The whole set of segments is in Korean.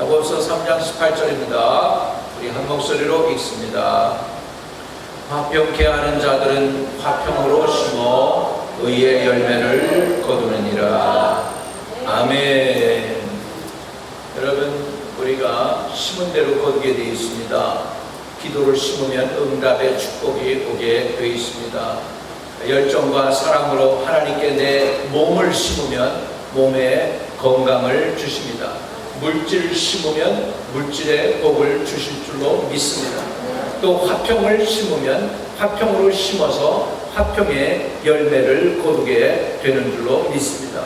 야고보서 3장 18절입니다. 우리 한 목소리로 읽습니다. 화평케 하는 자들은 화평으로 심어 의의 열매를 거두느니라. 아멘. 여러분, 우리가 심은 대로 거두게 되어 있습니다. 기도를 심으면 응답의 축복이 오게 되어 있습니다. 열정과 사랑으로 하나님께 내 몸을 심으면 몸에 건강을 주십니다. 물질을 심으면 물질의 복을 주실 줄로 믿습니다. 또 화평을 심으면 화평으로 심어서 화평의 열매를 거두게 되는 줄로 믿습니다.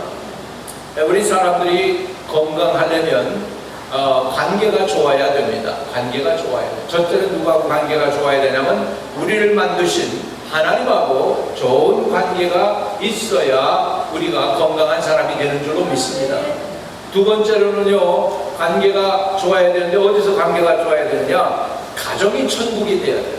우리 사람들이 건강하려면 관계가 좋아야 됩니다. 관계가 좋아야 돼요. 첫째는 누구하고 관계가 좋아야 되냐면 우리를 만드신 하나님하고 좋은 관계가 있어야 우리가 건강한 사람이 되는 줄로 믿습니다. 두 번째로는요, 관계가 좋아야 되는데 어디서 관계가 좋아야 되느냐? 가정이 천국이 돼야 돼요.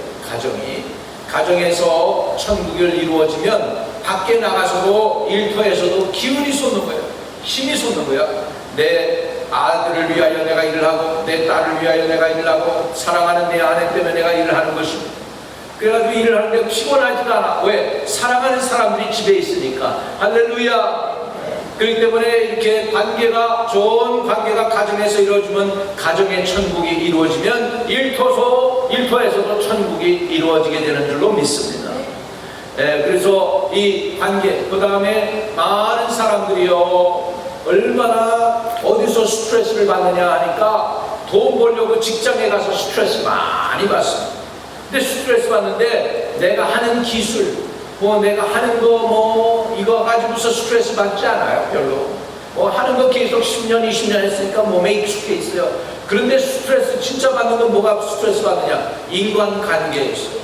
가정에서 천국이 이루어지면 밖에 나가서도 일터에서도 기운이 솟는 거예요. 힘이 솟는 거야. 내 아들을 위하여 내가 일을 하고 내 딸을 위하여 내가 일을 하고 사랑하는 내 아내 때문에 내가 일을 하는 것입니다. 그래가지고 일을 하는데 피곤하지도 않아. 왜? 사랑하는 사람들이 집에 있으니까. 할렐루야. 그렇기 때문에 이렇게 좋은 관계가 가정에서 이루어지면 가정의 천국이 이루어지면 일터에서도 천국이 이루어지게 되는 줄로 믿습니다. 그래서 이 관계, 그 다음에 많은 사람들이요, 얼마나 어디서 스트레스를 받느냐 하니까 돈 벌려고 직장에 가서 스트레스 많이 받습니다. 근데 스트레스 받는데 내가 하는 기술, 내가 하는 거 이거 가지고서 스트레스 받지 않아요. 별로. 하는 거 계속 10년, 20년 했으니까 몸에 익숙해 있어요. 그런데 스트레스 진짜 받는 건 뭐가 스트레스 받느냐? 인간관계에서.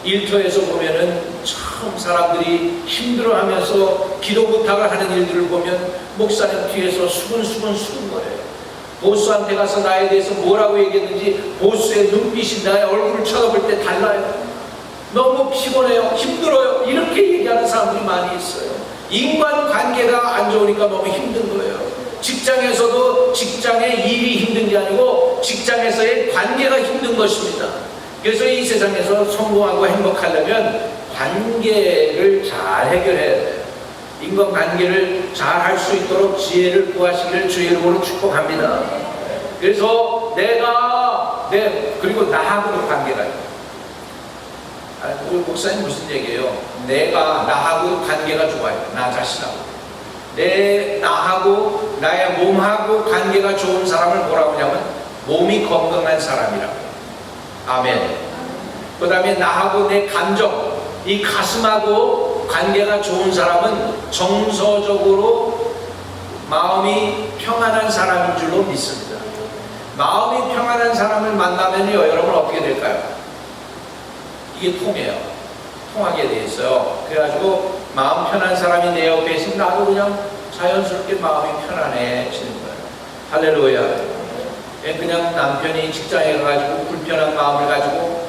일터에서 보면은 참 사람들이 힘들어하면서 기도 부탁을 하는 일들을 보면 목사님 뒤에서 수근수근 거예요. 보스한테 가서 나에 대해서 뭐라고 얘기했는지 보스의 눈빛이 나의 얼굴을 쳐다볼 때 달라요. 너무 피곤해요. 힘들어요. 이렇게 얘기하는 사람들이 많이 있어요. 인간관계가 안 좋으니까 너무 힘든 거예요. 직장에서도 직장의 일이 힘든 게 아니고 직장에서의 관계가 힘든 것입니다. 그래서 이 세상에서 성공하고 행복하려면 관계를 잘 해결해야 돼요. 인간관계를 잘 할 수 있도록 지혜를 구하시기를 주의 이름으로 축복합니다. 그래서 그리고 나하고도 관계가 있어요. 우리 목사님 무슨 얘기예요? 나하고 관계가 좋아요. 나 자신하고. 나하고, 나의 몸하고 관계가 좋은 사람을 뭐라고 하냐면 몸이 건강한 사람이라고. 아멘. 그 다음에 나하고 내 감정, 이 가슴하고 관계가 좋은 사람은 정서적으로 마음이 평안한 사람인 줄로 믿습니다. 마음이 평안한 사람을 만나면요, 여러분 어떻게 될까요? 이게 통하게 돼 있어요. 그래가지고 마음 편한 사람이 내 옆에 있으면 나도 그냥 자연스럽게 마음이 편안해지는 거예요. 할렐루야. 그냥 남편이 직장에 가가지고 불편한 마음을 가지고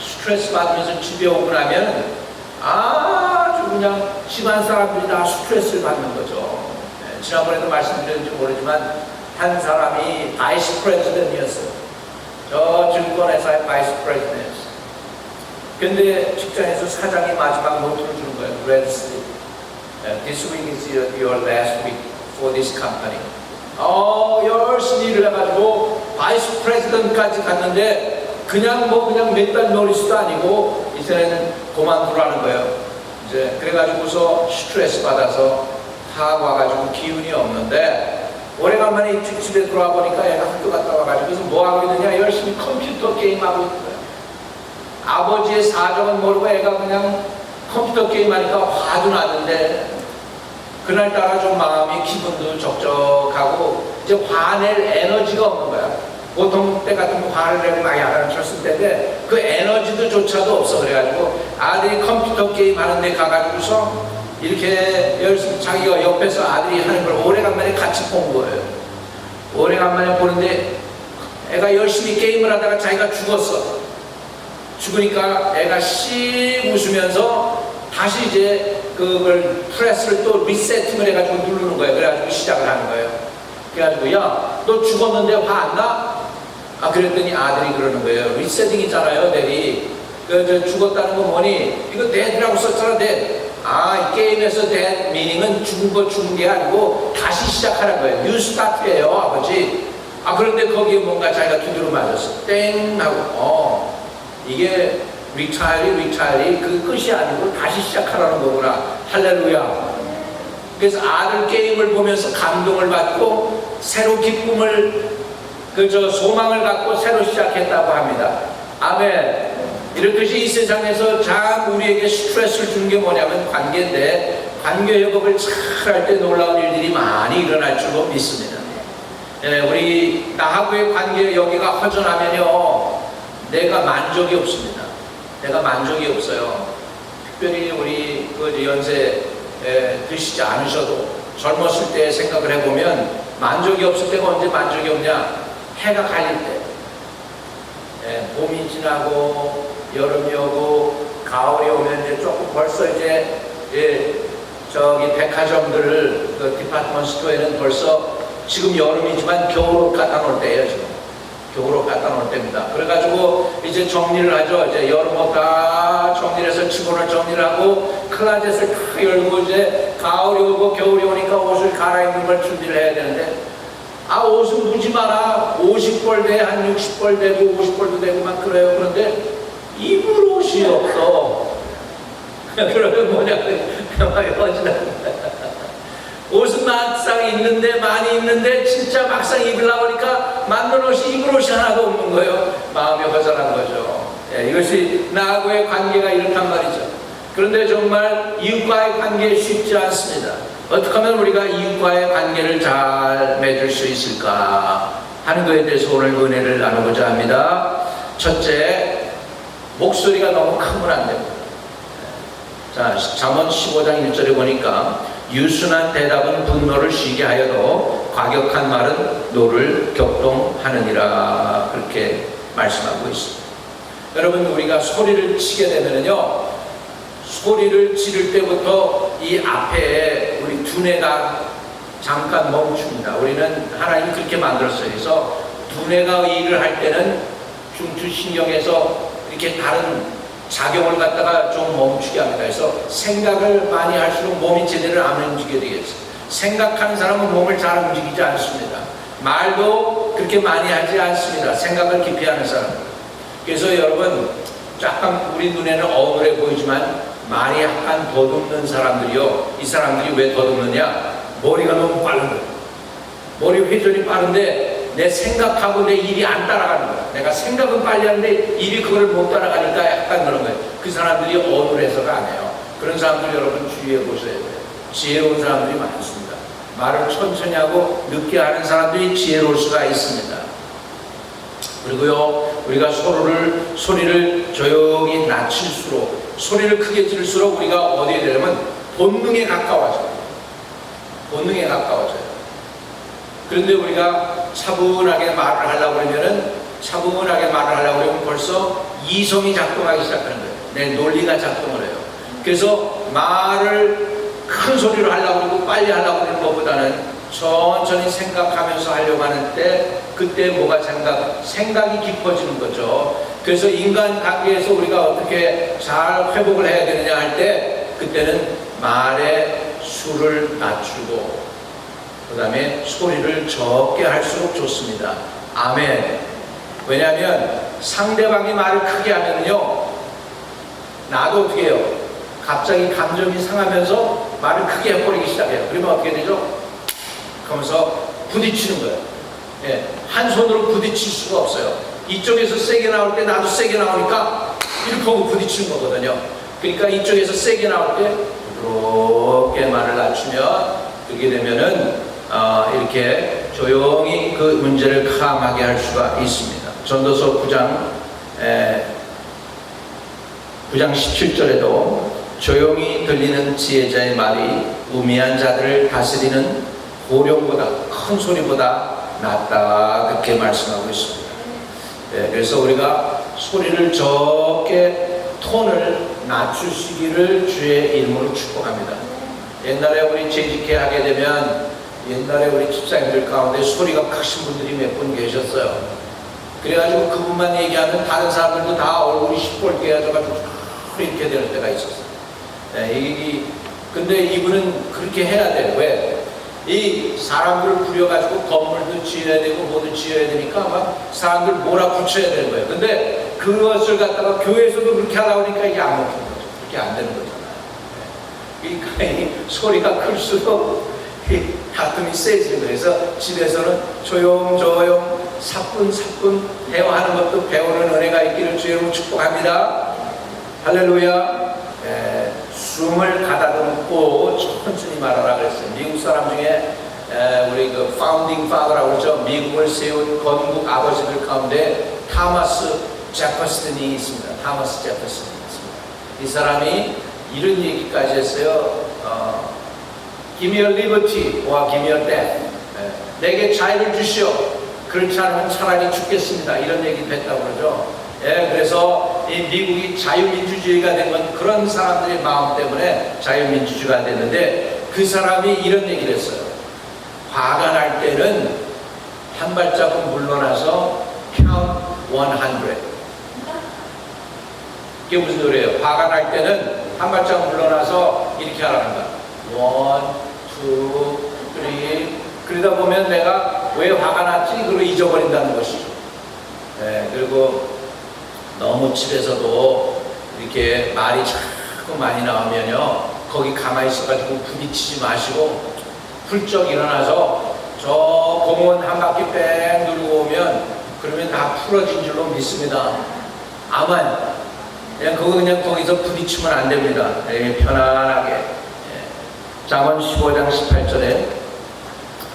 스트레스 받으면서 집에 오고 나면 아주 그냥 집안 사람들이 다 스트레스를 받는 거죠. 지난번에도 말씀드렸는지 모르지만 한 사람이 바이스 프레지던트였어요. 저 증권회사의 바이스 프레지던트였어요. 근데 직장에서 사장이 마지막 노트를 주는 거예요. Red Slip. This week is your last week for this company. 열심히 일을 해가지고 바이스 프레지던트까지 갔는데 그냥 몇 달 노리스도 아니고 이제는 그만두라는 거예요. 이제 그래가지고서 스트레스 받아서 다 와가지고 기운이 없는데 오래간만에 집에 들어와 보니까 애가 학교 갔다 와가지고 그래서 뭐 하고 있느냐? 열심히 컴퓨터 게임 하고 있는 거예요. 아버지의 사정은 모르고 애가 그냥 컴퓨터 게임 하니까 화도 나는데 그날따라 좀 마음이 기분도 적적하고 이제 화낼 에너지가 없는 거야. 보통 때 같으면 화를 내고 막 야단을 쳤을 때인데 그 에너지도 조차도 없어. 그래가지고 아들이 컴퓨터 게임 하는데 가가지고서 이렇게 열심히 자기가 옆에서 아들이 하는 걸 오래간만에 같이 본 거예요. 오래간만에 보는데 애가 열심히 게임을 하다가 자기가 죽으니까 애가 씩 웃으면서 다시 이제 그걸 프레스를 또 리세팅을 해가지고 누르는 거예요. 그래가지고 시작을 하는 거예요. 그래가지고 야 너 죽었는데 화 안 나? 그랬더니 아들이 그러는 거예요. 리세팅이잖아요, 대리. 죽었다는 건 뭐니? 이거 dead라고 썼잖아, dead. 이 게임에서 dead meaning은 죽은 게 아니고 다시 시작하는 거예요. new start예요, 아버지. 그런데 거기에 뭔가 자기가 두드려 맞았어. 땡 하고, 이게 retire 그 끝이 아니고 다시 시작하라는 거구나. 할렐루야. 그래서 아들 게임을 보면서 감동을 받고 새로 기쁨을 소망을 갖고 새로 시작했다고 합니다. 아멘. 이렇듯이 이 세상에서 참 우리에게 스트레스를 주는 게 뭐냐면 관계인데, 관계 회복을 잘 할 때 놀라운 일들이 많이 일어날 줄로 믿습니다. 우리 나하고의 관계 여기가 허전하면요, 내가 만족이 없습니다. 내가 만족이 없어요. 특별히 우리 연세 드시지 않으셔도 젊었을 때 생각을 해보면 만족이 없을 때가 언제 만족이 없냐? 해가 갈릴 때. 봄이 지나고 여름이 오고 가을이 오면 이제 조금 벌써 이제 저기 백화점들 디파트먼트 스토어에는 벌써 지금 여름이지만 겨울옷 갖다 놓을 때예요. 지금 겨울옷 갖다 놓을 때입니다. 그래가지고 이제 정리를 하죠. 이제 여름옷 다 정리해서 직원을 정리를 하고 클라젯을 다 열고 이제 가을이 오고 겨울이 오니까 옷을 갈아입는 걸 준비를 해야 되는데, 옷은 무지 마라. 50벌 돼, 한 60벌 되고 50벌도 되고 막 그래요. 그런데 입을 옷이 없어. 그러면 뭐냐면 옷은 막상 있는데, 많이 있는데 진짜 막상 입으려고 하니까 맞는 옷이 입을 옷이 하나도 없는 거예요. 마음이 허전한 거죠. 이것이 나하고의 관계가 이렇단 말이죠. 그런데 정말 이웃과의 관계 쉽지 않습니다. 어떻게 하면 우리가 이웃과의 관계를 잘 맺을 수 있을까 하는 것에 대해서 오늘 은혜를 나누고자 합니다. 첫째, 목소리가 너무 크면 안 됩니다. 자, 잠언 15장 1절에 보니까 유순한 대답은 분노를 쉬게 하여도 과격한 말은 노를 격동하느니라, 그렇게 말씀하고 있습니다. 여러분, 우리가 소리를 치게 되면요, 소리를 지를 때부터 이 앞에 우리 두뇌가 잠깐 멈춥니다. 우리는 하나님이 그렇게 만들었어요. 그래서 두뇌가 일을 할 때는 중추신경에서 이렇게 다른 작용을 갖다가 좀 멈추게 합니다. 그래서 생각을 많이 할수록 몸이 제대로 안 움직이게 되겠어요. 생각하는 사람은 몸을 잘 움직이지 않습니다. 말도 그렇게 많이 하지 않습니다. 생각을 깊이 하는 사람. 그래서 여러분, 약간 우리 눈에는 어눌해 보이지만 말이 약간 더듬는 사람들이요, 이 사람들이 왜 더듬느냐? 머리가 너무 빠른 거예요. 머리 회전이 빠른데 내 생각하고 내 일이 안 따라가는 거야. 내가 생각은 빨리 하는데 일이 그걸 못 따라가니까 약간 그런 거예요. 그 사람들이 어눌해서가 안 해요. 그런 사람들 여러분 주의해 보셔야 돼요. 지혜로운 사람들이 많습니다. 말을 천천히 하고 늦게 하는 사람들이 지혜로울 수가 있습니다. 그리고요, 우리가 소리를 조용히 낮출수록, 소리를 크게 지를수록 우리가 어디에 되려면 본능에 가까워져요. 본능에 가까워져요. 그런데 우리가 차분하게 말을 하려고 그러면 벌써 이성이 작동하기 시작하는 거예요. 내 논리가 작동을 해요. 그래서 말을 큰 소리로 하려고 그러고 빨리 하려고 하는 것보다는 천천히 생각하면서 하려고 하는 때, 그때 뭐가 생각이 깊어지는 거죠. 그래서 인간 관계에서 우리가 어떻게 잘 회복을 해야 되느냐 할 때, 그때는 말의 수를 낮추고 그 다음에 소리를 적게 할수록 좋습니다. 아멘. 왜냐하면 상대방이 말을 크게 하면요, 나도 어떻게 해요? 갑자기 감정이 상하면서 말을 크게 해버리기 시작해요. 그러면 어떻게 되죠? 그러면서 부딪히는 거예요. 한 손으로 부딪힐 수가 없어요. 이쪽에서 세게 나올 때 나도 세게 나오니까 이렇게 하고 부딪히는 거거든요. 그러니까 이쪽에서 세게 나올 때 부드럽게 말을 낮추면, 그렇게 되면은 이렇게 조용히 그 문제를 캄하게 할 수가 있습니다. 전도서 9장 17절에도 조용히 들리는 지혜자의 말이 우매한 자들을 다스리는 고령보다, 큰 소리보다 낫다, 그렇게 말씀하고 있습니다. 그래서 우리가 소리를 적게, 톤을 낮추시기를 주의 이름으로 축복합니다. 옛날에 우리 재직회 하게 되면 옛날에 우리 집사님들 가운데 소리가 크신 분들이 몇 분 계셨어요. 그래가지고 그분만 얘기하면 다른 사람들도 다 얼굴이 시뻘게 해가지고 이렇게 될 때가 있었어요. 근데 이분은 그렇게 해야 돼요. 왜? 이 사람들을 부려가지고 건물도 지어야 되고 뭐도 지어야 되니까 막 사람들 몰아붙여야 되는 거예요. 근데 그것을 갖다가 교회에서도 그렇게 하다 보니까 이게 안 먹히는 거죠. 그렇게 안 되는 거잖아요. 그러니까 이 소리가 클수록 다툼이 세지는 거예요. 그래서 집에서는 조용조용 사뿐사뿐 대화하는 것도 배우는 은혜가 있기를 주의 이름으로 축복합니다. 할렐루야. 숨을 가다듬고 천천히 말하라 그랬어요. 미국 사람 중에 우리 그 파운딩 파더라고 그러죠. 미국을 세운 건국 아버지들 가운데 타마스 제퍼슨이 있습니다. 타마스 제퍼슨이 있습니다. 이 사람이 이런 얘기까지 했어요. Give me a liberty or give me a death. 내게 자유를 주시오. 그렇지 않으면 차라리 죽겠습니다. 이런 얘기도 했다고 그러죠. 그래서 이 미국이 자유민주주의가 된 건 그런 사람들의 마음 때문에 자유민주주의가 됐는데 그 사람이 이런 얘기를 했어요. 화가 날 때는 한 발자국 물러나서 count 100. 이게 무슨 소리예요? 화가 날 때는 한 발자국 물러나서 이렇게 하라는 거야. 1, 2, 3. 그러다 보면 내가 왜 화가 났지? 그걸 잊어버린다는 것이죠. 그리고 너무 집에서도 이렇게 말이 자꾸 많이 나오면요, 거기 가만히 있어가지고 부딪히지 마시고 훌쩍 일어나서 저 공원 한 바퀴 뺑 돌고 오면 그러면 다 풀어진 줄로 믿습니다. 아만 그냥 거기서 부딪히면 안 됩니다. 편안하게. 잠언 15장 18절에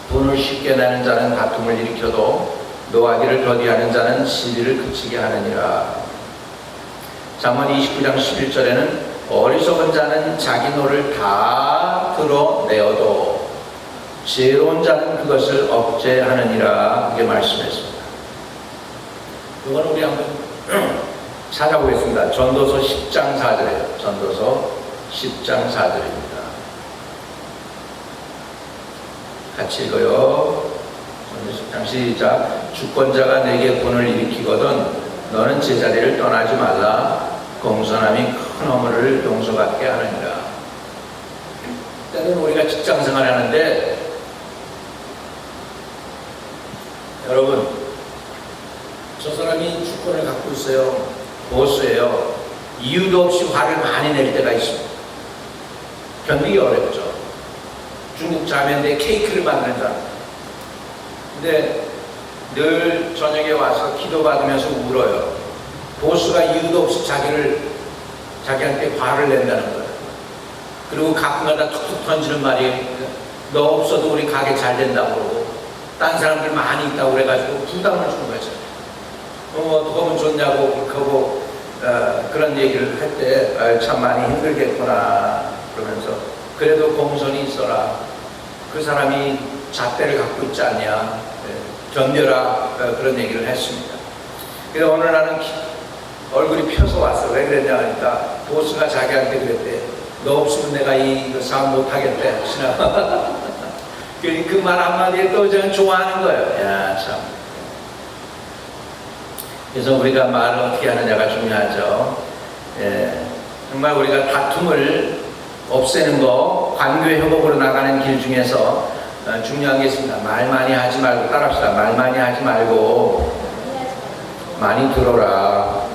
돈을 쉽게 내는 자는 다툼을 일으켜도 노하기를 더디하는 자는 시비를 그치게 하느니라. 잠언 29장 11절에는 어리석은 자는 자기 노를 다 드러내어도 지혜로운 자는 그것을 억제하느니라. 그게 말씀했습니다. 이건 우리 한번 찾아보겠습니다. 전도서 10장 4절이에요. 전도서 10장 4절입니다. 같이 읽어요. 전도서 10장 시작. 주권자가 내게 분을 일으키거든 너는 제자리를 떠나지 말라. 공손함이 큰 허물을 용서받게 하느니라. 때는 우리가 직장생활 하는데 여러분, 저 사람이 주권을 갖고 있어요. 보스예요. 이유도 없이 화를 많이 낼 때가 있습니다. 견디기 어렵죠. 중국 자매인데 케이크를 만드는 사람. 근데 늘 저녁에 와서 기도받으면서 울어요. 보스가 이유도 없이 자기한테 화를 낸다는 거예요. 그리고 가끔가다 툭툭 던지는 말이 너 없어도 우리 가게 잘 된다고 그러고 딴 사람들 많이 있다고 그래가지고 부담을 주는 거죠. 어떻게 하면 좋냐고 그러고 그런 얘기를 할 때 참 많이 힘들겠구나 그러면서 그래도 공손히 있어라. 그 사람이 잣대를 갖고 있지 않냐. 견뎌라. 그런 얘기를 했습니다. 그래서 어느 날은 얼굴이 펴서 왔어. 왜 그랬냐 하니까 보스가 자기한테 그랬대. 너 없으면 내가 이 사업 못하겠대. 그 말 한마디에 또 저는 좋아하는 거예요. 야, 참. 그래서 우리가 말을 어떻게 하느냐가 중요하죠. 정말 우리가 다툼을 없애는 거, 관계 회복으로 나가는 길 중에서 중요한 게 있습니다. 말 많이 하지 말고, 따라합시다. 말 많이 하지 말고 많이 들어라.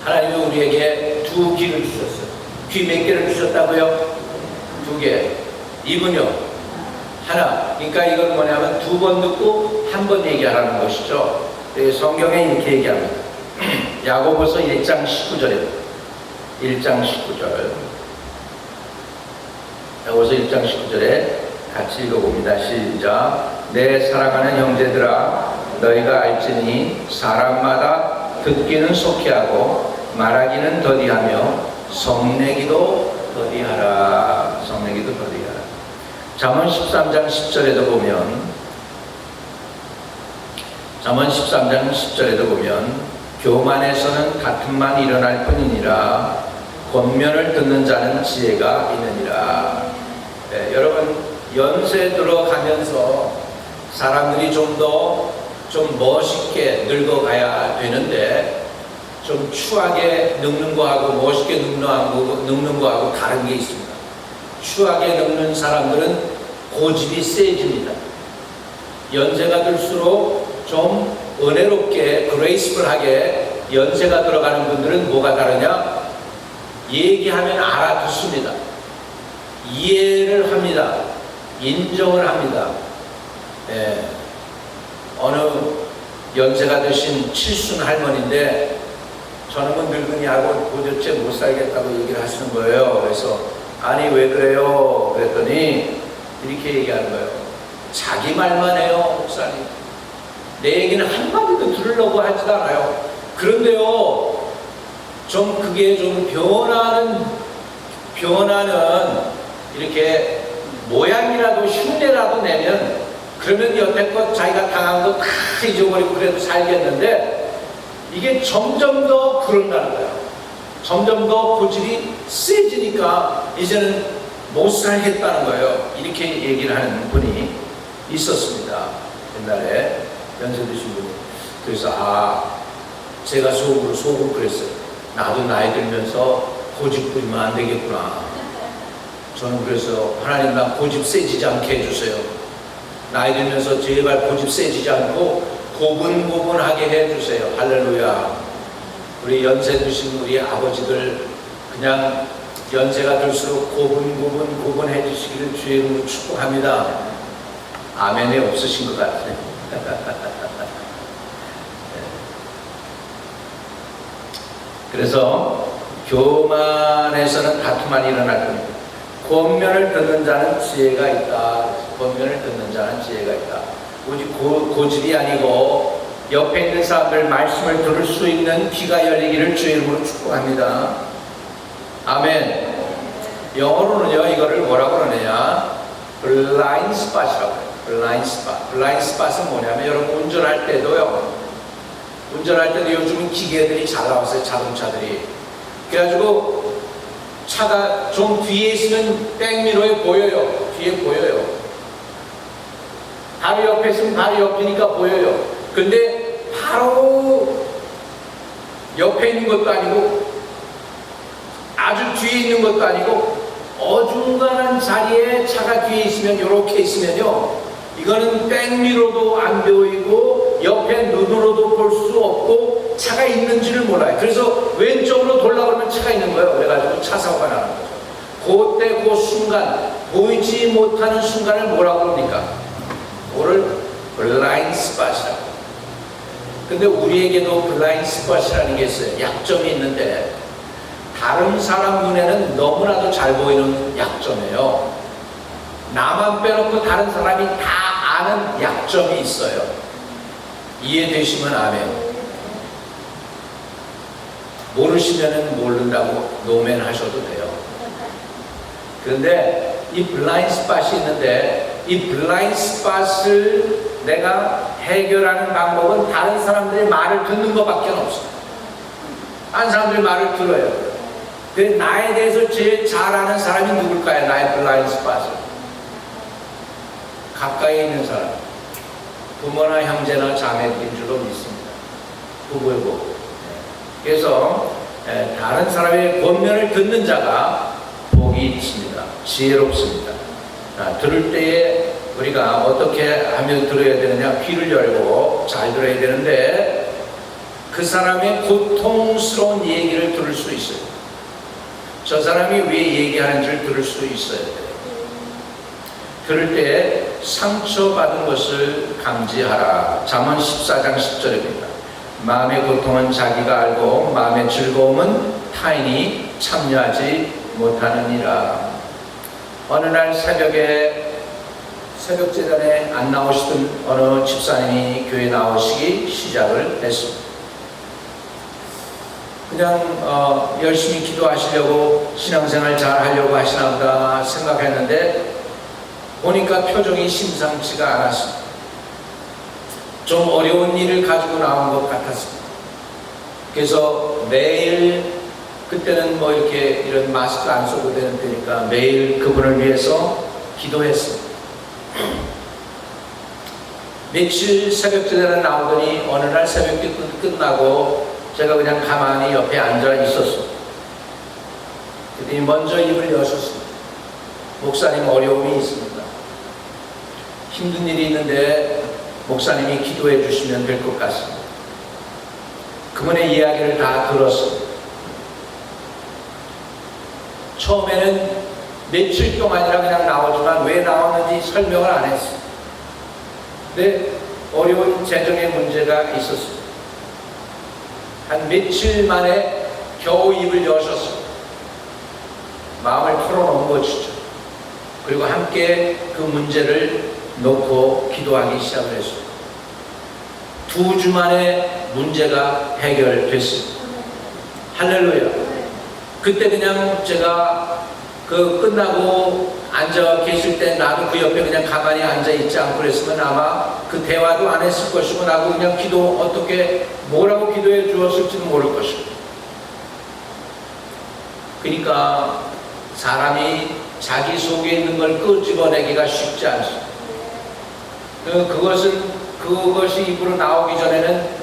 하나님은 우리에게 두 귀를 주셨어요. 귀 몇 개를 주셨다고요? 2개. 입은요? 하나. 그러니까 이건 뭐냐면 2번 듣고 1번 얘기하라는 것이죠. 성경에 이렇게 얘기합니다. 야고보서 1장 19절에 1장 19절 야고보서 1장 19절에 같이 읽어봅니다. 시작. 내 사랑하는 형제들아 너희가 알지니 사람마다 듣기는 속히 하고 말하기는 더디하며 성내기도 더디하라. 성내기도 더디하라. 잠언 13장 10절에도 보면 잠언 13장 10절에도 보면 교만에서는 다툼만 일어날 뿐이니라 권면을 듣는 자는 지혜가 있느니라. 여러분 연세 들어가면서 사람들이 좀 멋있게 늙어가야 되는데 좀 추하게 늙는 거하고 멋있게 늙는 거하고 다른 게 있습니다. 추하게 늙는 사람들은 고집이 세집니다. 연세가 들수록 좀 은혜롭게 그레이스풀하게 연세가 들어가는 분들은 뭐가 다르냐? 얘기하면 알아듣습니다. 이해를 합니다. 인정을 합니다. 어느 연세가 드신 칠순 할머니인데 저놈은 늙은이하고 도대체 못 살겠다고 얘기를 하시는 거예요. 그래서 아니 왜 그래요? 그랬더니 이렇게 얘기하는 거예요. 자기 말만 해요, 목사님. 내 얘기는 한마디도 들으려고 하지도 않아요. 그런데요, 좀 그게 좀 변하는 이렇게 모양이라도 흉내라도 내면 그러면 여태껏 자기가 당한 거 다 잊어버리고 그래도 살겠는데 이게 점점 더 그런다는 거예요. 점점 더 고집이 세지니까 이제는 못 살겠다는 거예요. 이렇게 얘기를 하는 분이 있었습니다. 옛날에 연세 드신 분이. 그래서 제가 속으로 그랬어요. 나도 나이 들면서 고집 부리면 안 되겠구나. 저는 그래서 하나님 나 고집 세지지 않게 해주세요. 나이 들면서 제발 고집 세지지 않고 고분고분하게 해주세요. 할렐루야. 우리 연세 드신 우리 아버지들 그냥 연세가 들수록 고분해주시기를 주의 이름으로 축복합니다. 아멘이 없으신 것 같아요. 그래서 교만에서는 다툼만 일어날 겁니다. 권면을 듣는 자는 지혜가 있다. 권면을 듣는 자는 지혜가 있다. 오직 고집이 아니고 옆에 있는 사람들 말씀을 들을 수 있는 귀가 열리기를 주의 이름으로 축복합니다. 아멘. 영어로는요 이거를 뭐라고 그러느냐, 블라인드 스팟이라고 해요. 블라인드 스팟은 뭐냐면 여러분 운전할 때도 요즘은 기계들이 잘 나왔어요. 자동차들이. 그래가지고 차가 좀 뒤에 있으면 백미러에 보여요. 뒤에 보여요. 바로 옆에 있으면 바로 옆이니까 보여요. 근데 바로 옆에 있는 것도 아니고 아주 뒤에 있는 것도 아니고 어중간한 자리에 차가 뒤에 있으면 이렇게 있으면요, 이거는 백미러도 안 보이고 옆에 눈으로도 볼 수 없고 차가 있는지를 몰라요. 그래서 왼쪽으로 돌아가면 차가 있는 거예요. 그래가지고 차 사고가 나는 거죠. 그때 그 순간, 보이지 못하는 순간을 뭐라고 합니까? 그거를 블라인드 스팟이라고. 근데 우리에게도 블라인드 스팟이라는 게 있어요. 약점이 있는데 다른 사람 눈에는 너무나도 잘 보이는 약점이에요. 나만 빼놓고 다른 사람이 다 아는 약점이 있어요. 이해되시면 아멘. 모르시면은 모른다고 노멘 하셔도 돼요. 그런데 이 블라인드 스팟이 있는데 이 블라인드 스팟을 내가 해결하는 방법은 다른 사람들의 말을 듣는 것밖에 없어요. 다른 사람들의 말을 들어요. 근데 나에 대해서 제일 잘 아는 사람이 누굴까요? 나의 블라인드 스팟을. 가까이 있는 사람, 부모나 형제나 자매인 줄로 믿습니다. 부부고. 그래서 다른 사람의 권면을 듣는 자가 복이 있습니다. 지혜롭습니다. 들을 때에 우리가 어떻게 하면 들어야 되느냐, 귀를 열고 잘 들어야 되는데 그 사람의 고통스러운 얘기를 들을 수 있어요. 저 사람이 왜 얘기하는지를 들을 수 있어야 돼요. 들을 때 상처받은 것을 감지하라. 잠언 14장 10절입니다. 마음의 고통은 자기가 알고 마음의 즐거움은 타인이 참여하지 못하느니라. 어느 날 새벽 제단에 안 나오시던 어느 집사님이 교회 나오시기 시작을 했습니다. 그냥 열심히 기도하시려고 신앙생활 잘 하려고 하시나 보다 생각했는데 보니까 표정이 심상치가 않았습니다. 좀 어려운 일을 가지고 나온 것 같았습니다. 그래서 매일, 그때는 이렇게 이런 마스크 안 써도 되는 때니까 매일 그분을 위해서 기도했습니다. 며칠 새벽기도에 나오더니 어느 날 새벽기도 끝나고 제가 그냥 가만히 옆에 앉아 있었어. 그랬더니 먼저 입을 여셨습니다. 목사님 어려움이 있습니다. 힘든 일이 있는데 목사님이 기도해 주시면 될 것 같습니다. 그분의 이야기를 다 들었습니다. 처음에는 며칠 동안이라 그냥 나오지만 왜 나왔는지 설명을 안 했어요. 근데 어려운 재정의 문제가 있었습니다. 한 며칠 만에 겨우 입을 여셨습니다. 마음을 털어놓은 것이죠. 그리고 함께 그 문제를 놓고 기도하기 시작을 했습니다. 2주 만에 문제가 해결됐습니다. 할렐루야. 그때 그냥 제가 그 끝나고 앉아 계실 때 나도 그 옆에 그냥 가만히 앉아 있지 않고 그랬으면 아마 그 대화도 안 했을 것이고 나도 그냥 기도 어떻게 뭐라고 기도해 주었을지는 모를 것이고. 그러니까 사람이 자기 속에 있는 걸 끄집어내기가 쉽지 않습니다. 그것이 입으로 나오기 전에는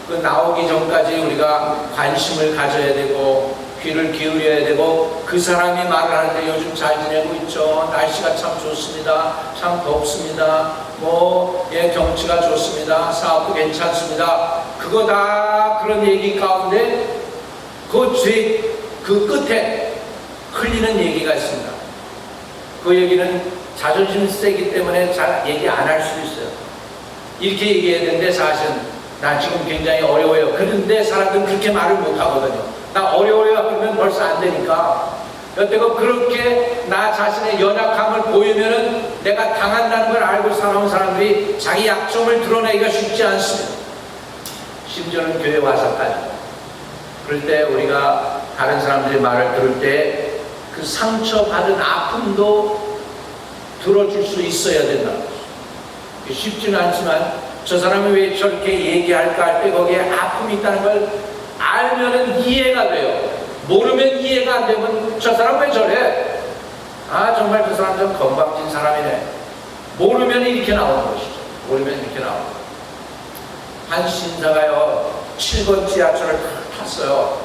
그 나오기 전까지 우리가 관심을 가져야 되고 귀를 기울여야 되고 그 사람이 말을 하는데 요즘 잘 지내고 있죠. 날씨가 참 좋습니다. 참 덥습니다. 경치가 좋습니다. 사업도 괜찮습니다. 그거 다 그런 얘기 가운데 그 끝에 흘리는 얘기가 있습니다. 그 얘기는 자존심 세기 때문에 잘 얘기 안 할 수 있어요. 이렇게 얘기해야 되는데 사실은 나 지금 굉장히 어려워요. 그런데 사람들은 그렇게 말을 못 하거든요. 나 어려워요 하면 벌써 안 되니까. 여태껏 그렇게 나 자신의 연약함을 보이면은 내가 당한다는 걸 알고 살아온 사람들이 자기 약점을 드러내기가 쉽지 않습니다. 심지어는 교회 와서까지. 그럴 때 우리가 다른 사람들의 말을 들을 때 그 상처받은 아픔도 들어줄 수 있어야 된다는 것이죠. 쉽지는 않지만 저 사람이 왜 저렇게 얘기할까 할 때 거기에 아픔이 있다는 걸 알면은 이해가 돼요. 모르면 이해가 안 되면 저 사람 왜 저래? 정말 저 사람 좀 건방진 사람이네. 모르면 이렇게 나오는 것이죠. 모르면 이렇게 나오는 거예요. 한 신사가요 7번 지하철을 탔어요.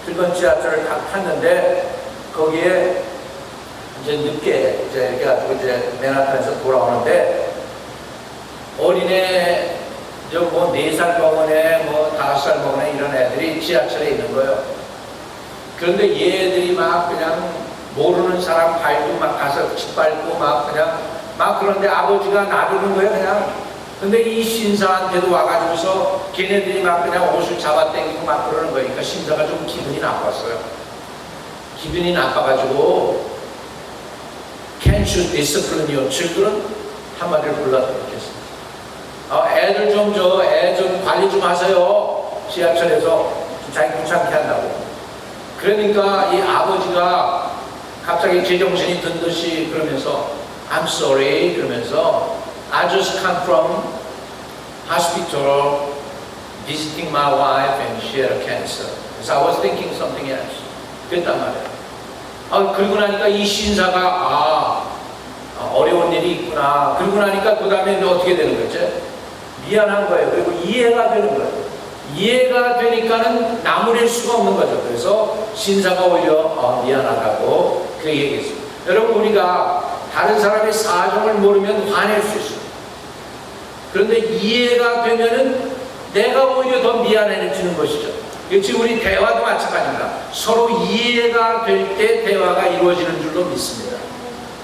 7번 지하철을 탔는데 거기에 이제 늦게 이렇게 가지고 맨하탄에서 돌아오는데 어린애 4살 먹은 5살 먹은 애 이런 애들이 지하철에 있는 거예요. 그런데 얘들이 막 그냥 모르는 사람 발도 막 가서 짓밟고 그런데 아버지가 놔두는 거예요 그냥. 근데 이 신사한테도 와가지고서 걔네들이 막 그냥 옷을 잡아당기고 막 그러는 거예요. 그러니까 신사가 좀 기분이 나빴어요. 기분이 나빠가지고 Can't you discipline your children? 한마디를 불러드리겠습니다. 애들 애 좀 관리 좀 하세요. 지하철에서 자기 귀찮게 한다고. 그러니까 이 아버지가 갑자기 제정신이 든 듯이 그러면서 I'm sorry 그러면서 I just come from hospital visiting my wife and she had a cancer. So I was thinking something else. 그랬단 말이에요. 그러고 나니까 이 신사가 어려운 일이 있구나. 그러고 나니까 그 다음에 어떻게 되는 거지? 미안한 거예요. 그리고 이해가 되는 거예요. 이해가 되니까는 나무랄 수가 없는 거죠. 그래서 신사가 오히려 미안하다고 그 얘기했습니다. 여러분 우리가 다른 사람의 사정을 모르면 화낼 수 있어요. 그런데 이해가 되면은 내가 오히려 더 미안해지는 것이죠. 지금 우리 대화도 마찬가지입니다. 서로 이해가 될 때 대화가 이루어지는 줄로 믿습니다.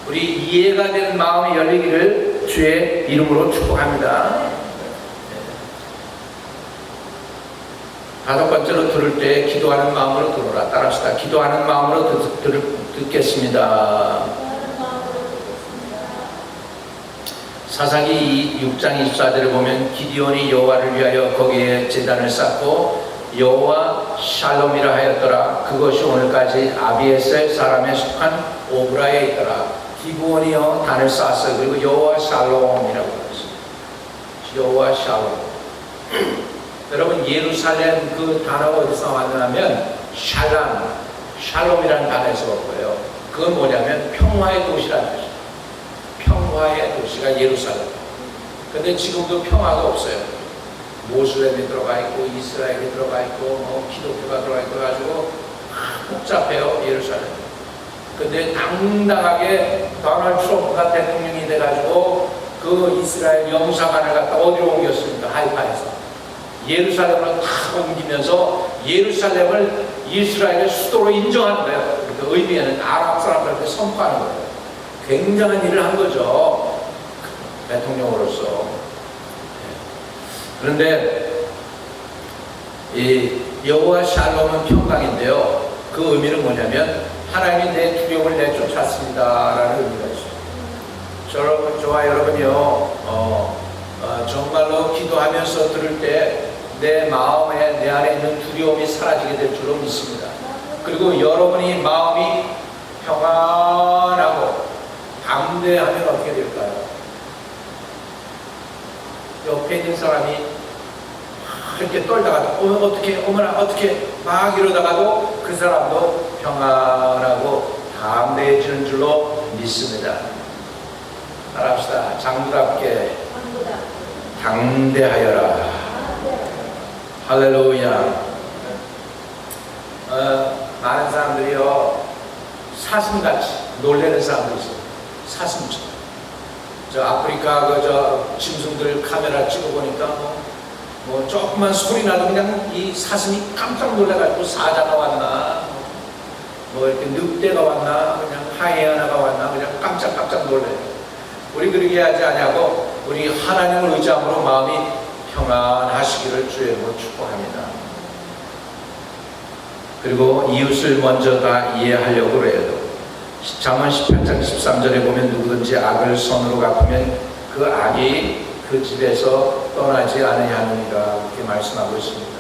우리 이해가 되는 마음이 열리기를 주의 이름으로 축복합니다. 5번째로 들을 때 기도하는 마음으로 들어라. 따라합시다. 기도하는 마음으로 듣겠습니다. 사사기 6장 24절을 보면 기디온이 여호와를 위하여 거기에 제단을 쌓고 여호와 샬롬이라 하였더라. 그것이 오늘까지 아비에셀 사람에 속한 오브라에 있더라. 기브온이요 단을 쌓았어요. 그리고 여호와 샬롬이라고 그랬습니다. 여호와 샬롬. 여러분 예루살렘 그 단어가 어디서 왔냐면 샬롬이라는 단어에서 온 거예요. 그건 뭐냐면 평화의 도시라는 뜻이에요. 평화. 평화의 도시가 예루살렘. 근데 지금도 평화가 없어요. 모슬렘이 들어가 있고 이스라엘이 들어가 있고 기독교가 들어가 있고 가지고 복잡해요, 예루살렘. 근데 당당하게 도널드 트럼프가 대통령이 돼가지고 그 이스라엘 영사관을 갖다 어디로 옮겼습니까? 하이파에서. 예루살렘으로 다 옮기면서 예루살렘을 이스라엘의 수도로 인정하는 거예요. 그 의미에는 아랍 사람들한테 선포하는 거예요. 굉장한 일을 한 거죠, 대통령으로서. 그런데 이 여호와 샬롬은 평강인데요, 그 의미는 뭐냐면 하나님이 내 두려움을 내쫓았습니다 라는 의미가 있어요. 저와 여러분이요, 정말로 기도하면서 들을 때 내 마음에, 내 안에 있는 두려움이 사라지게 될 줄로 믿습니다. 그리고 여러분이 마음이 평안하고 담대하면 어떻게 될까요? 옆에 있는 사람이 이렇게 떨다가도 어머나 어떻게 막 이러다가도 그 사람도 평안하고 담대해지는 줄로 믿습니다. 따라합시다. 장부답게 담대하여라. 할렐루야. 많은 사람들이요, 사슴같이 놀라는 사람들이 있어요. 사슴처럼. 저 아프리카 짐승들 카메라 찍어보니까 뭐 조금만 소리 나도 그냥 이 사슴이 깜짝 놀라가지고 사자가 왔나, 뭐 이렇게 늑대가 왔나, 그냥 하이에나가 왔나, 그냥 깜짝깜짝 놀래요. 우리 그렇게 하지 않냐고, 우리 하나님을 의지함으로 마음이 평안하시기를 주의 이름으로 축복합니다. 그리고 이웃을 먼저 다 이해하려고 해도 잠언 18장 13절에 보면 누구든지 악을 선으로 갚으면 그 악이 그 집에서 떠나지 않으려느니라 이렇게 말씀하고 있습니다.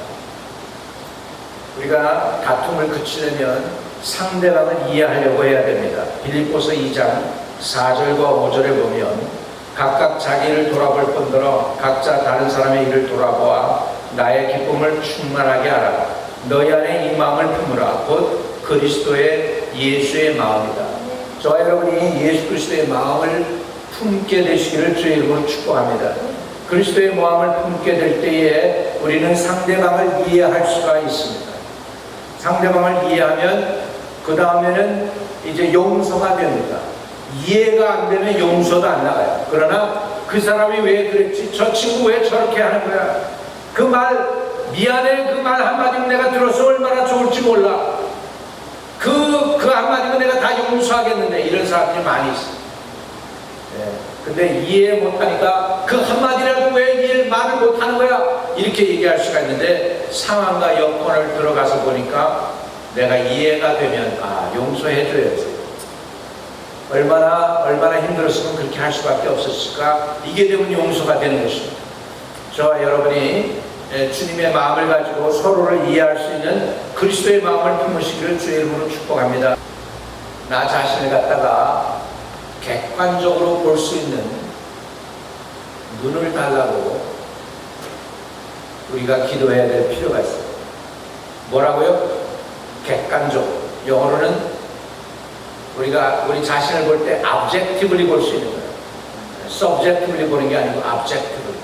우리가 다툼을 그치려면 상대방을 이해하려고 해야 됩니다. 빌립보서 2장 4절과 5절에 보면 각각 자기를 돌아볼 뿐더러 각자 다른 사람의 일을 돌아보아 나의 기쁨을 충만하게 하라. 너희 안에 이 마음을 품으라. 곧 그리스도의 예수의 마음이다. 저와 여러분이 예수 그리스도의 마음을 품게 되시기를 주의 이름으로 축복합니다. 그리스도의 마음을 품게 될 때에 우리는 상대방을 이해할 수가 있습니다. 상대방을 이해하면 그 다음에는 이제 용서가 됩니다. 이해가 안 되면 용서도 안 나가요. 그러나 그 사람이 왜 그랬지? 저 친구 왜 저렇게 하는 거야? 그 말 미안해, 그 말 한마디면 내가 들어서 얼마나 좋을지 몰라. 그 한마디면 내가 다 용서하겠는데, 이런 사람들이 많이 있어요. 네. 근데 이해 못하니까 그 한마디라도 왜 말을 못하는 거야? 이렇게 얘기할 수가 있는데, 상황과 여건을 들어가서 보니까 내가 이해가 되면 용서해줘야지. 얼마나 힘들었으면 그렇게 할 수밖에 없었을까? 이게 되면 용서가 되는 것입니다. 저와 여러분이 주님의 마음을 가지고 서로를 이해할 수 있는 그리스도의 마음을 품으시기를 주의 이름으로 축복합니다. 나 자신을 갖다가 객관적으로 볼 수 있는 눈을 달라고 우리가 기도해야 될 필요가 있어요. 뭐라고요? 객관적으로. 영어로는 우리가 우리 자신을 볼 때 objectively 볼 수 있는 거예요. subjectively 보는 게 아니고 objectively.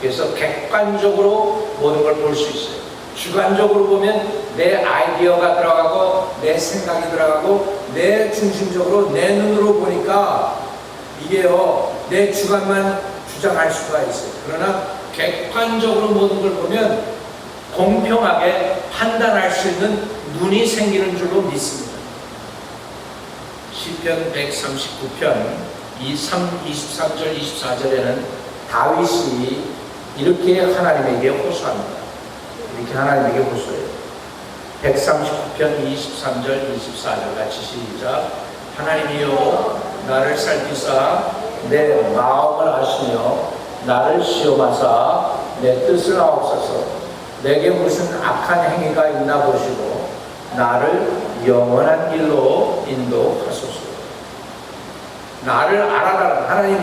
그래서 객관적으로 모든 걸 볼 수 있어요. 주관적으로 보면 내 아이디어가 들어가고 내 생각이 들어가고 내 중심적으로 내 눈으로 보니까 이게요, 내 주관만 주장할 수가 있어요. 그러나 객관적으로 모든 걸 보면 공평하게 판단할 수 있는 눈이 생기는 줄로 믿습니다. 시편 139편 23절 24절에는 다윗이 이렇게 하나님에게 호소합니다. 이렇게 하나님에게 호소해요. 139편 23절 24절 같이 시작. 하나님이여 나를 살피사 내 마음을 아시며 나를 시험하사 내 뜻을 아옵소서. 내게 무슨 악한 행위가 있나 보시고 나를 영원한 길로 인도하소서. 나를 알아라. 하나님,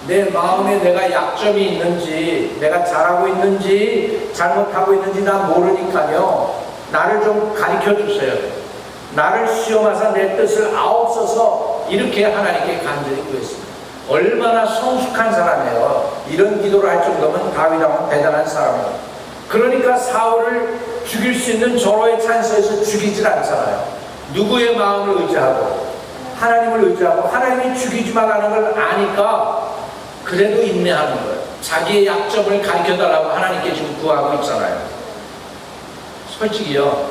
내 마음에 내가 약점이 있는지, 내가 잘하고 있는지 잘못하고 있는지 나 모르니까요, 나를 좀 가르쳐 주세요. 나를 시험하사 내 뜻을 아옵소서. 이렇게 하나님께 간절히 구했습니다. 얼마나 성숙한 사람이에요. 이런 기도를 할 정도면 다윗왕은 대단한 사람이에요. 그러니까 사울을 죽일 수 있는 절호의 찬스에서 죽이질 않잖아요. 누구의 마음을 의지하고 하나님을 의지하고 하나님이 죽이지 말라는 걸 아니까 그래도 인내하는 거예요. 자기의 약점을 가르쳐달라고 하나님께 지금 구하고 있잖아요. 솔직히요,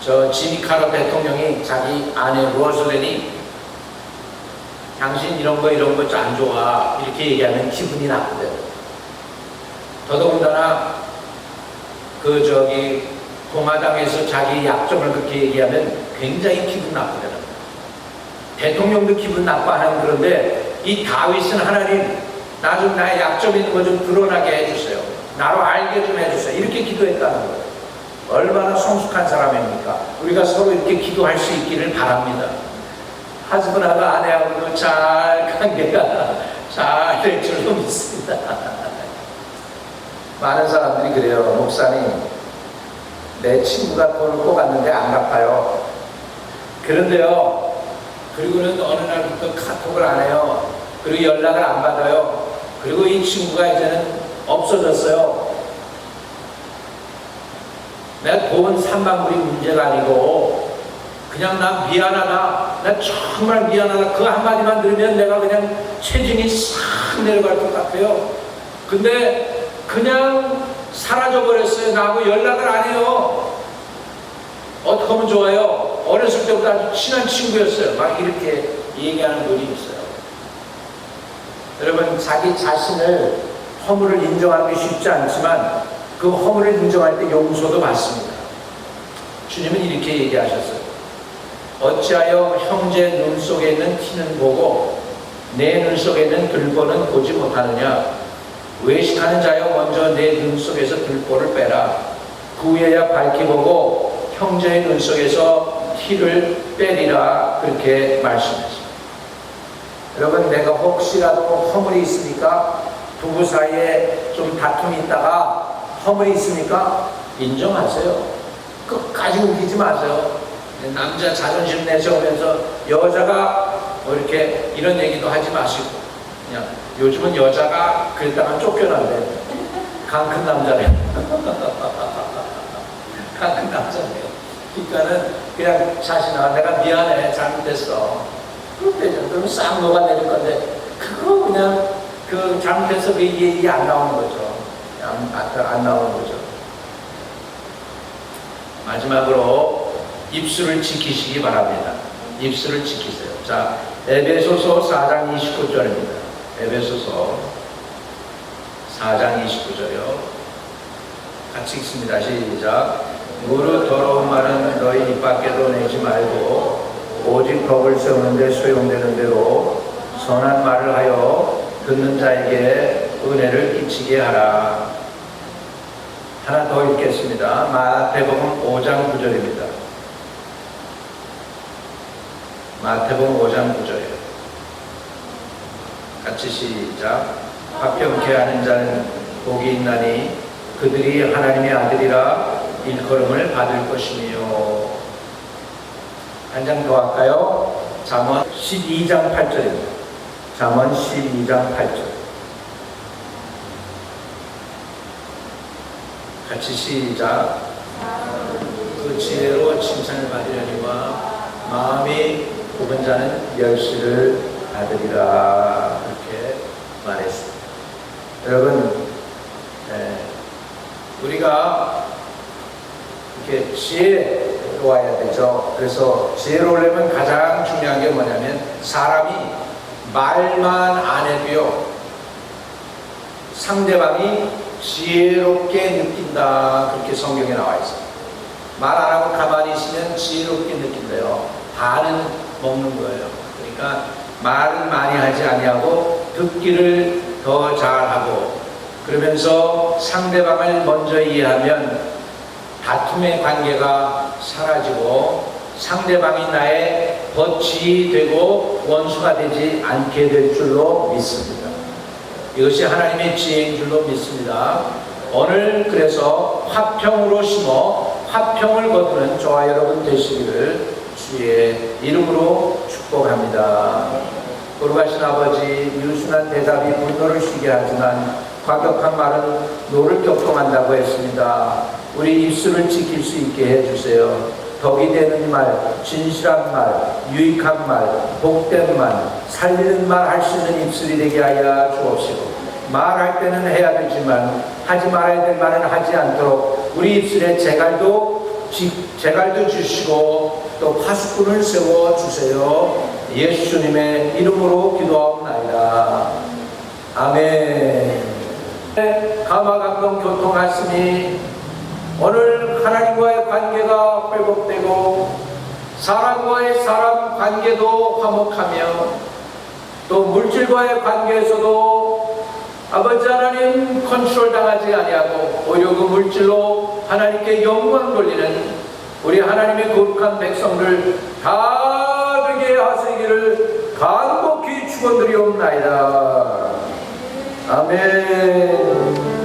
저 지미 카터 대통령이 자기 아내 로즐렌이 당신 이런 거 안 좋아 이렇게 얘기하면 기분이 나쁘대요. 더더군다나 공화당에서 자기 약점을 그렇게 얘기하면 굉장히 기분 나쁘대요. 대통령도 기분 나빠하는. 그런데 이 다윗은 하나님, 나 좀 나의 약점 있는 거 좀 드러나게 해주세요. 나로 알게 좀 해주세요. 이렇게 기도했다는 거예요. 얼마나 성숙한 사람입니까? 우리가 서로 이렇게 기도할 수 있기를 바랍니다. 하스번하고 아내하고도 잘 관계가 잘 될 줄로 믿습니다. 많은 사람들이 그래요. 목사님, 내 친구가 돈을 뽑았는데 안 갚아요. 그런데요, 그리고는 어느 날부터 카톡을 안 해요. 그리고 연락을 안 받아요. 그리고 이 친구가 이제는 없어졌어요. 내가 돈 3만 불이 문제가 아니고 그냥 나 미안하다, 나 정말 미안하다, 그 한마디만 들으면 내가 그냥 체중이 싹 내려갈 것 같아요. 근데 그냥 사라져버렸어요. 나하고 연락을 안 해요. 어떻게 하면 좋아요? 어렸을 때부터 아주 친한 친구였어요. 막 이렇게 얘기하는 분이 있어요. 여러분, 자기 자신을 허물을 인정하기 쉽지 않지만 그 허물을 인정할 때 용서도 받습니다. 주님은 이렇게 얘기하셨어요. 어찌하여 형제 눈 속에 있는 티는 보고 내 눈 속에 있는 들보는 보지 못하느냐? 외식하는 자여 먼저 내 눈 속에서 들보를 빼라. 그 후에야 밝히 보고 형제의 눈 속에서 티를 빼리라. 그렇게 말씀했습니다. 여러분, 내가 혹시라도 허물이 있으니까 부부 사이에 좀 다툼이 있다가 허물이 있으니까 인정하세요. 끝까지 우기지 마세요. 남자 자존심 내세우면서 여자가 뭐 이렇게 이런 얘기도 하지 마시고, 그냥 요즘은 여자가 그랬다가 쫓겨난대. 강 큰 남자래. 강 큰 남자래요. 그러니까는 그냥 자신아, 내가 미안해, 잘못했어. 그렇게 정도면 싹 녹아내릴 건데, 그거 그냥 잘못해서 그 얘기 안 나오는 거죠. 안 나오는 거죠. 마지막으로 입술을 지키시기 바랍니다. 입술을 지키세요. 자, 에베소서 4장 29절입니다. 에베소서 4장 29절이요. 같이 읽습니다. 시작. 무릇 더러운 말은 너희 입 밖에도 내지 말고 오직 법을 세우는 데 소용되는 대로 선한 말을 하여 듣는 자에게 은혜를 끼치게 하라. 하나 더 읽겠습니다. 마태복음 5장 9절입니다. 마태복음 5장 9절이에요. 같이 시작. 화평케 하는 자는 복이 있나니 그들이 하나님의 아들이라 일컬음을 받을 것이며. 한 장 더 할까요? 잠언 12장 8절입니다. 잠언 12장 8절. 같이 시작. 그 지혜로 칭찬을 받으려니와 마음이 굽은 자는 멸시를 받으리라. 이렇게 말했습니다. 여러분, 우리가 이렇게 지혜로워야 되죠. 그래서 지혜로우려면 가장 중요한 게 뭐냐면 사람이 말만 안 해도요, 상대방이 지혜롭게 느낀다. 그렇게 성경에 나와 있어요. 말 안 하고 가만히 있으면 지혜롭게 느낀대요. 반은 먹는 거예요. 그러니까 말은 많이 하지 아니하고 듣기를 더 잘하고, 그러면서 상대방을 먼저 이해하면 다툼의 관계가 사라지고 상대방이 나의 덫이 되고 원수가 되지 않게 될 줄로 믿습니다. 이것이 하나님의 지혜인 줄로 믿습니다. 오늘 그래서 화평으로 심어 화평을 거두는 저와 여러분 되시기를 주의 이름으로 축복합니다. 돌아가신 아버지, 유순한 대답이 분노를 쉬게 하지만 과격한 말은 노를 격동한다고 했습니다. 우리 입술을 지킬 수 있게 해주세요. 덕이 되는 말, 진실한 말, 유익한 말, 복된 말, 살리는 말 할 수 있는 입술이 되게 하여 주옵시고, 말할 때는 해야 되지만 하지 말아야 될 말은 하지 않도록 우리 입술에 재갈도 주시고 또 파수꾼을 세워주세요. 예수님의 이름으로 기도하옵나이다. 아멘. 감화감동 교통하시니 오늘 하나님과의 관계가 회복되고 사람과의 사람 관계도 화목하며 또 물질과의 관계에서도 아버지 하나님 컨트롤 당하지 아니하고 오히려 그 물질로 하나님께 영광 돌리는 우리 하나님의 거룩한 백성들 다 되게 하시기를 간곡히 축원드리옵나이다. 아멘.